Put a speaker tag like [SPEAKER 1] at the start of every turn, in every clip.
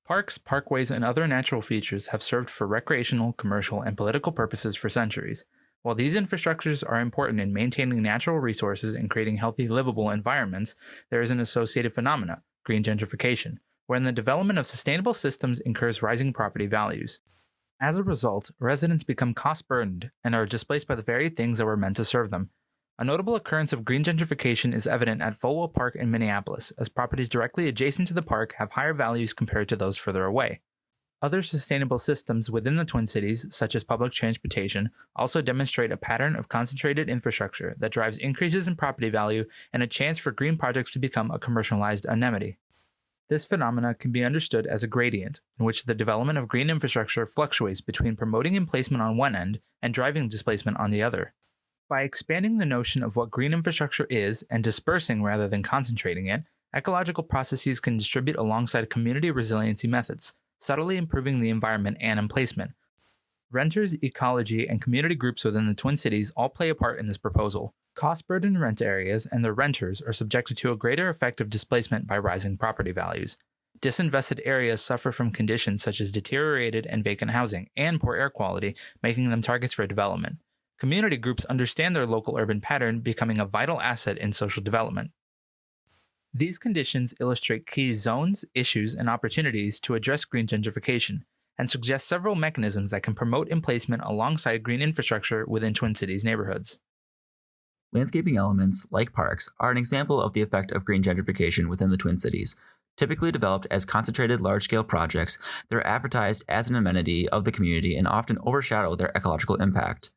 [SPEAKER 1] Parks, parkways, and other natural features have served for recreational, commercial, and political purposes for centuries. While these infrastructures are important in maintaining natural resources and creating healthy, livable environments, there is an associated phenomena, green gentrification, wherein the development of sustainable systems incurs rising property values. As a result, residents become cost-burdened and are displaced by the very things that were meant to serve them. A notable occurrence of green gentrification is evident at Folwell Park in Minneapolis, as properties directly adjacent to the park have higher values compared to those further away. Other sustainable systems within the Twin Cities, such as public transportation, also demonstrate a pattern of concentrated infrastructure that drives increases in property value and a chance for green projects to become a commercialized amenity. This phenomena can be understood as a gradient, in which the development of green infrastructure fluctuates between promoting emplacement on one end and driving displacement on the other. By expanding the notion of what green infrastructure is and dispersing rather than concentrating it, ecological processes can distribute alongside community resiliency methods, subtly improving the environment and emplacement. Renters, ecology, and community groups within the Twin Cities all play a part in this proposal. Cost-burdened rent areas and their renters are subjected to a greater effect of displacement by rising property values. Disinvested areas suffer from conditions such as deteriorated and vacant housing and poor air quality, making them targets for development. Community groups understand their local urban pattern, becoming a vital asset in social development. These conditions illustrate key zones, issues, and opportunities to address green gentrification, and suggest several mechanisms that can promote emplacement alongside green infrastructure within Twin Cities neighborhoods.
[SPEAKER 2] Landscaping elements, like parks, are an example of the effect of green gentrification within the Twin Cities. Typically developed as concentrated large-scale projects, they're advertised as an amenity of the community and often overshadow their ecological impact.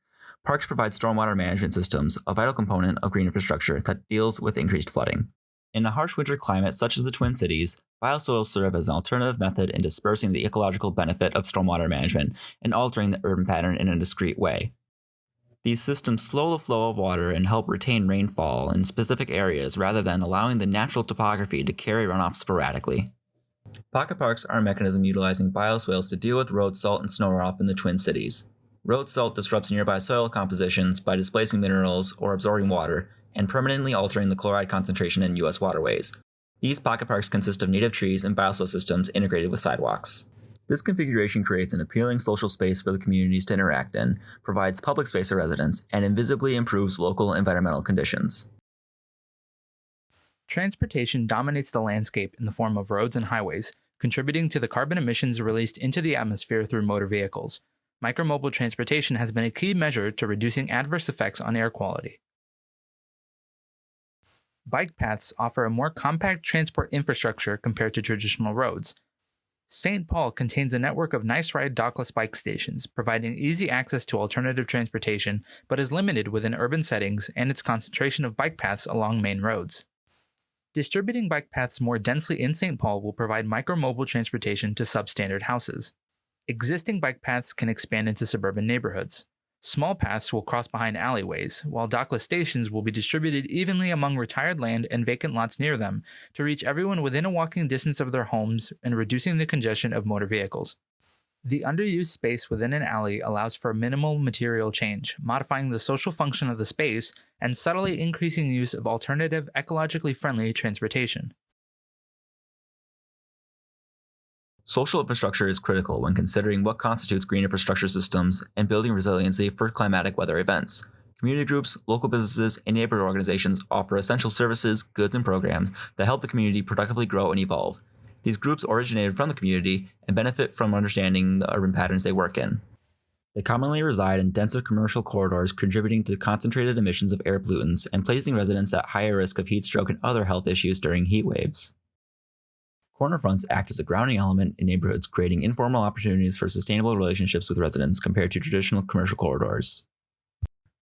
[SPEAKER 2] Parks provide stormwater management systems, a vital component of green infrastructure that deals with increased flooding. In a harsh winter climate such as the Twin Cities, biosoils serve as an alternative method in dispersing the ecological benefit of stormwater management and altering the urban pattern in a discrete way. These systems slow the flow of water and help retain rainfall in specific areas rather than allowing the natural topography to carry runoff sporadically. Pocket parks are a mechanism utilizing bioswales to deal with road salt and snow runoff in the Twin Cities. Road salt disrupts nearby soil compositions by displacing minerals or absorbing water and permanently altering the chloride concentration in U.S. waterways. These pocket parks consist of native trees and bioswale systems integrated with sidewalks. This configuration creates an appealing social space for the communities to interact in, provides public space for residents, and invisibly improves local environmental conditions.
[SPEAKER 1] Transportation dominates the landscape in the form of roads and highways, contributing to the carbon emissions released into the atmosphere through motor vehicles. Micromobile transportation has been a key measure to reducing adverse effects on air quality. Bike paths offer a more compact transport infrastructure compared to traditional roads. St. Paul contains a network of Nice Ride dockless bike stations, providing easy access to alternative transportation, but is limited within urban settings and its concentration of bike paths along main roads. Distributing bike paths more densely in St. Paul will provide micromobile transportation to substandard houses. Existing bike paths can expand into suburban neighborhoods. Small paths will cross behind alleyways, while dockless stations will be distributed evenly among retired land and vacant lots near them to reach everyone within a walking distance of their homes and reducing the congestion of motor vehicles. The underused space within an alley allows for minimal material change, modifying the social function of the space and subtly increasing use of alternative, ecologically friendly transportation.
[SPEAKER 2] Social infrastructure is critical when considering what constitutes green infrastructure systems and building resiliency for climatic weather events. Community groups, local businesses, and neighborhood organizations offer essential services, goods, and programs that help the community productively grow and evolve. These groups originated from the community and benefit from understanding the urban patterns they work in. They commonly reside in denser commercial corridors, contributing to concentrated emissions of air pollutants and placing residents at higher risk of heat stroke and other health issues during heat waves. Corner fronts act as a grounding element in neighborhoods, creating informal opportunities for sustainable relationships with residents compared to traditional commercial corridors.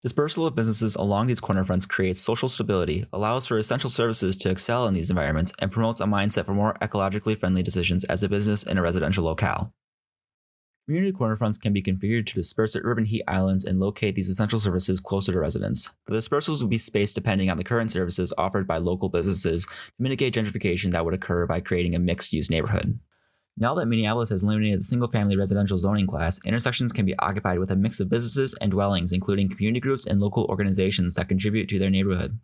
[SPEAKER 2] Dispersal of businesses along these corner fronts creates social stability, allows for essential services to excel in these environments, and promotes a mindset for more ecologically friendly decisions as a business in a residential locale. Community corner fronts can be configured to disperse at urban heat islands and locate these essential services closer to residents. The dispersals will be spaced depending on the current services offered by local businesses to mitigate gentrification that would occur by creating a mixed-use neighborhood. Now that Minneapolis has eliminated the single-family residential zoning class, intersections can be occupied with a mix of businesses and dwellings, including community groups and local organizations that contribute to their neighborhood.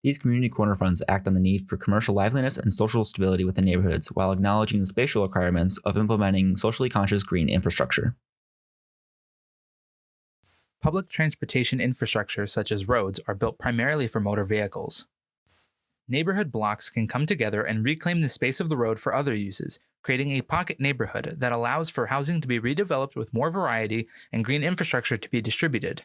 [SPEAKER 2] These community corner funds act on the need for commercial liveliness and social stability within neighborhoods while acknowledging the spatial requirements of implementing socially conscious green infrastructure.
[SPEAKER 1] Public transportation infrastructure such as roads are built primarily for motor vehicles. Neighborhood blocks can come together and reclaim the space of the road for other uses, creating a pocket neighborhood that allows for housing to be redeveloped with more variety and green infrastructure to be distributed.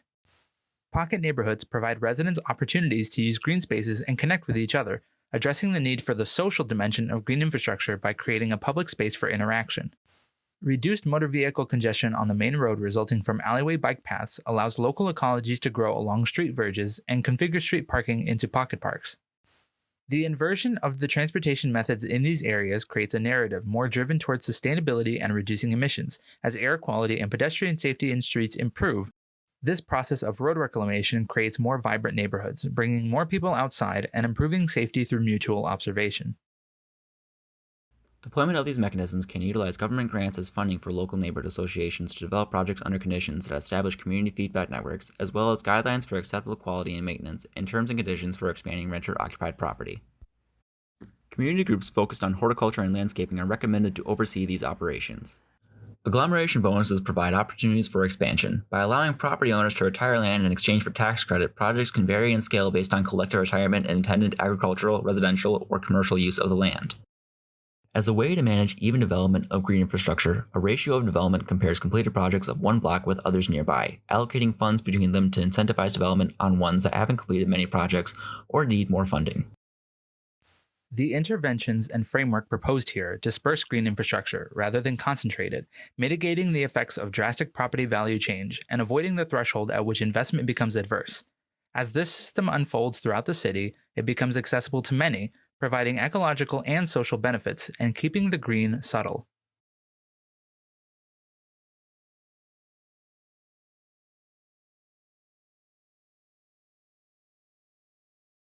[SPEAKER 1] Pocket neighborhoods provide residents opportunities to use green spaces and connect with each other, addressing the need for the social dimension of green infrastructure by creating a public space for interaction. Reduced motor vehicle congestion on the main road resulting from alleyway bike paths allows local ecologies to grow along street verges and configure street parking into pocket parks. The inversion of the transportation methods in these areas creates a narrative more driven towards sustainability and reducing emissions. As air quality and pedestrian safety in streets improve, this process of road reclamation creates more vibrant neighborhoods, bringing more people outside and improving safety through mutual observation.
[SPEAKER 2] Deployment of these mechanisms can utilize government grants as funding for local neighborhood associations to develop projects under conditions that establish community feedback networks, as well as guidelines for acceptable quality and maintenance, and terms and conditions for expanding renter-occupied property. Community groups focused on horticulture and landscaping are recommended to oversee these operations. Agglomeration bonuses provide opportunities for expansion. By allowing property owners to retire land in exchange for tax credit, projects can vary in scale based on collective retirement and intended agricultural, residential, or commercial use of the land. As a way to manage even development of green infrastructure, a ratio of development compares completed projects of one block with others nearby, allocating funds between them to incentivize development on ones that haven't completed many projects or need more funding.
[SPEAKER 1] The interventions and framework proposed here disperse green infrastructure rather than concentrate it, mitigating the effects of drastic property value change and avoiding the threshold at which investment becomes adverse. As this system unfolds throughout the city, it becomes accessible to many, providing ecological and social benefits and keeping the green subtle.